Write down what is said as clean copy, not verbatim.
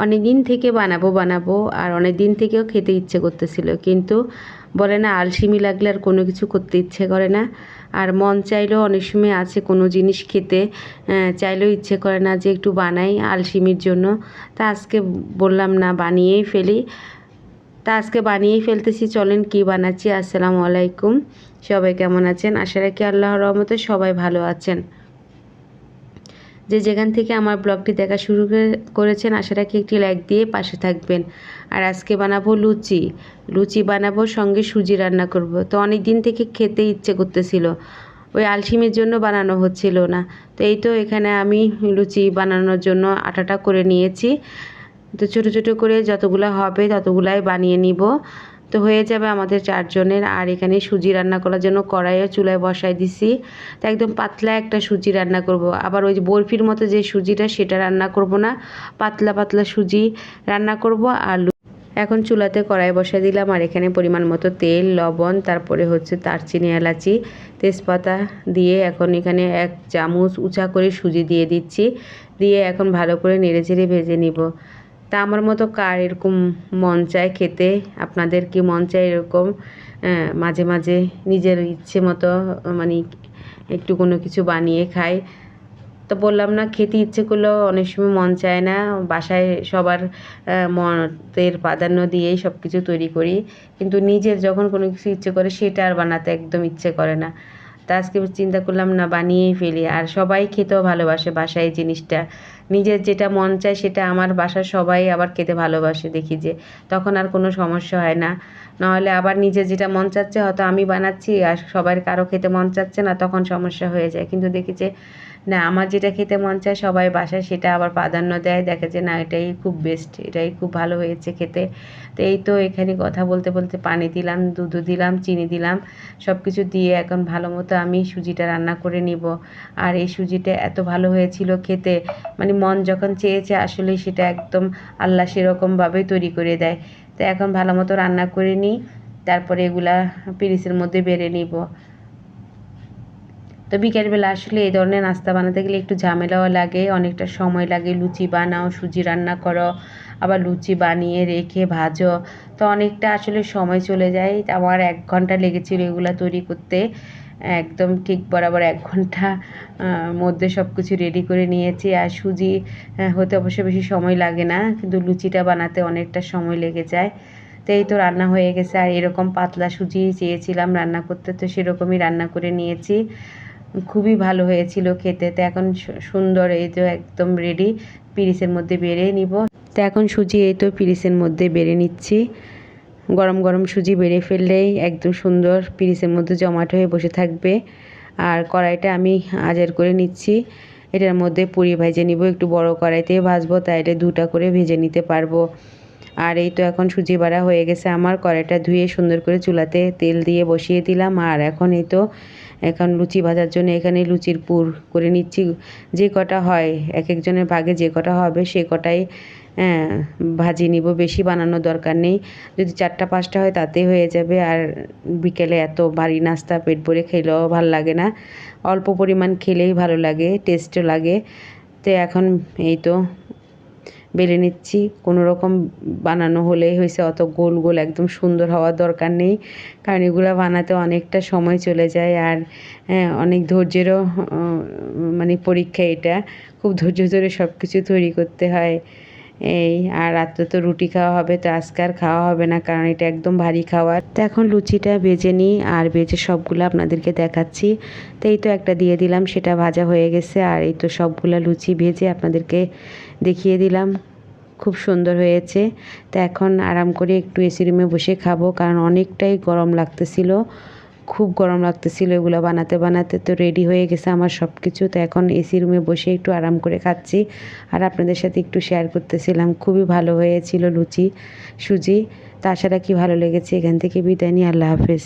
অনেক দিন থেকে বানাবো বানাবো আর অনেক দিন থেকেও খেতে ইচ্ছে করতেছিল, কিন্তু বলে না আলসেমি লাগলে আর কোনো কিছু করতে ইচ্ছে করে না। আর মন চাইলেও অনেক সময় আছে কোনো জিনিস খেতে চাইলেও ইচ্ছে করে না যে একটু বানাই আলসেমির জন্য। তা আজকে বললাম না বানিয়েই ফেলি। তা আজকে বানিয়েই ফেলতেছি, চলেন কি বানাচ্ছি। আসসালামু আলাইকুম, সবাই কেমন আছেন? আশা রাখি আল্লাহর রহমতে সবাই ভালো আছেন। যে যেখান থেকে আমার ব্লগটি দেখা শুরু করেছেন আশা রাখি একটি লাইক দিয়ে পাশে থাকবেন। আর আজকে বানাবো লুচি। লুচি বানাবো, সঙ্গে সুজি রান্না করব। তো অনেক দিন থেকে খেতে ইচ্ছে করতেছিল, ওই আলসেমির জন্য বানানো হচ্ছিল না। তো এই তো এখানে আমি লুচি বানানোর জন্য আটাটা করে নিয়েছি। তো ছোটো ছোটো করে যতগুলো হবে ততগুলাই বানিয়ে নিব। তো হয়ে যাবে আমাদের 4 জনের। আর এখানে সুজি রান্না করার জন্য কড়াইও চুলায় বসাই দিছি। তো একদম পাতলা একটা সুজি রান্না করব। আবার ওই যে বরফির মতো যে সুজিটা সেটা রান্না করব না, পাতলা পাতলা সুজি রান্না করব। আর এখন চুলাতে কড়াই বসাই দিলাম, আর এখানে পরিমাণ মতো তেল, লবণ, তারপরে হচ্ছে দারচিনি, এলাচি, তেজপাতা দিয়ে এখন এখানে 1 চামচ উঁচা করে সুজি দিয়ে দিচ্ছি। দিয়ে এখন ভালো করে নেড়েচেড়ে ভেজে নিব। তা আমার মতো কার এরকম মন চায় খেতে? আপনাদের কি মন চায় এরকম মাঝে মাঝে নিজের ইচ্ছে মতো মানে একটু কোনো কিছু বানিয়ে খাই? তো বললাম না, খেতে ইচ্ছে করলেও অনেক সময় মন চায় না। বাসায় সবার মতের প্রাধান্য দিয়েই সব কিছু তৈরি করি, কিন্তু নিজের যখন কোনো কিছু ইচ্ছে করে সেটা আর বানাতে একদম ইচ্ছে করে না। তা আজকে চিন্তা করলাম না বানিয়েই ফেলি। আর সবাই খেতেও ভালোবাসে বাসায় এই জিনিসটা। নিজের যেটা মন চায় সেটা আমার বাসার সবাই আবার খেতে ভালোবাসে দেখি, যে তখন আর কোনো সমস্যা হয় না। নাহলে আবার নিজের যেটা মন চাচ্ছে হয়তো আমি বানাচ্ছি আর সবার কারো খেতে মন চাচ্ছে না, তখন সমস্যা হয়ে যায়। কিন্তু দেখি যে না, আমার যেটা খেতে মন চায় সবাই বাসায় সেটা আবার প্রাধান্য দেয়, দেখে যে না এটাই খুব বেস্ট, এটাই খুব ভালো হয়েছে খেতে। তো এই তো এখানে কথা বলতে বলতে পানি দিলাম, দুধও দিলাম, চিনি দিলাম, সব কিছু দিয়ে এখন ভালো মতো আমি সুজিটা রান্না করে নিব। আর এই সুজিটা এত ভালো হয়েছিল খেতে, মানে মন যখন চেয়েছে আসলে সেটা একদম আল্লাহ সেরকমভাবেই তৈরি করে দেয়। তো এখন ভালো মতো রান্না করে নিই, তারপরে এগুলা পিরিচের মধ্যে বেড়ে নিব। তো বিকেলবেলা আসলে এই ধরনের নাস্তা বানাতে গেলে একটু ঝামেলাও লাগে, অনেকটা সময় লাগে। লুচি বানাও, সুজি রান্না করো, আবার লুচি বানিয়ে রেখে ভাজো, তো অনেকটা আসলে সময় চলে যায়। আমার 1 ঘন্টা লেগেছিল এগুলো তৈরি করতে। একদম ঠিক বরাবর 1 ঘন্টা মধ্যে সব কিছু রেডি করে নিয়েছি। আর সুজি হতে অবশ্য বেশি সময় লাগে না, কিন্তু লুচিটা বানাতে অনেকটা সময় লেগে যায়। তো এই তো রান্না হয়ে গেছে। আর এরকম পাতলা সুজি চেয়েছিলাম রান্না করতে, তো সেরকমই রান্না করে নিয়েছি। খুবই ভালো হয়েছিল খেতে। তো এখন সুন্দর এই তো একদম রেডি, পিরিচের মধ্যে বেড়ে নিব। তো এখন সুজি এই তো পিরিচের মধ্যে বেড়ে নিচ্ছি। গরম গরম সুজি বেড়ে ফেললেই একদম সুন্দর পিরিচের মধ্যে জমাট হয়ে বসে থাকবে। আর কড়াইটা আমি আজার করে নিচ্ছি, এটার মধ্যে পুরি ভেজে নিব। একটু বড় কড়াইতে ভাজবো, তাইলে 2টা করে ভেজে নিতে পারবো। আর এই তো এখন সুজি বাড়া হয়ে গেছে আমার। কড়াইটা ধুয়ে সুন্দর করে চুলাতে তেল দিয়ে বসিয়ে দিলাম। আর এখন এই তো এখন লুচি ভাজার জন্য এখানে লুচির পুর করে নিচ্ছি। যে কটা হয় এক একজনের ভাগে যে কটা হবে সে কটাই ভাজি নিব, বেশি বানানোর দরকার নেই। যদি 4টা 5টা হয় তাতেই হয়ে যাবে। আর বিকেলে এত ভারী নাস্তা পেট ভরে খেলেও ভালো লাগে না, অল্প পরিমাণ খেলেই ভালো লাগে, টেস্টও লাগে। তো এখন এই তো বেলে নিচ্ছি। কোনো রকম বানানো হলেই হয়েছে, অত গোল গোল একদম সুন্দর হওয়ার দরকার নেই, কারণ এগুলো বানাতে অনেকটা সময় চলে যায়। আর অনেক ধৈর্যেরও মানে পরীক্ষা এটা, খুব ধৈর্য ধরে সব কিছু তৈরি করতে হয়। এই আর রাত্রে তো রুটি খাওয়া হবে, তো আজকে আর খাওয়া হবে না, কারণ এটা একদম ভারী খাবার। তো এখন লুচিটা ভেজে নিই, আর ভেজে সবগুলো আপনাদেরকে দেখাচ্ছি। তো এই তো একটা দিয়ে দিলাম, সেটা ভাজা হয়ে গেছে। আর এই তো সবগুলা লুচি ভেজে আপনাদেরকে দেখিয়ে দিলাম, খুব সুন্দর হয়েছে। তো এখন আরাম করে একটু এসি রুমে বসে খাবো, কারণ অনেকটাই গরম লাগতেছিল, খুব গরম লাগতেছিল এগুলো বানাতে বানাতে। তো রেডি হয়ে গেছে আমার সব কিছু। তো এখন এসি রুমে বসে একটু আরাম করে খাচ্ছি, আর আপনাদের সাথে একটু শেয়ার করতেছিলাম। খুবই ভালো হয়েছিল লুচি সুজি। তা আশা রাখি ভালো লেগেছে। এখান থেকে বিদায় নিই, আল্লাহ হাফেজ।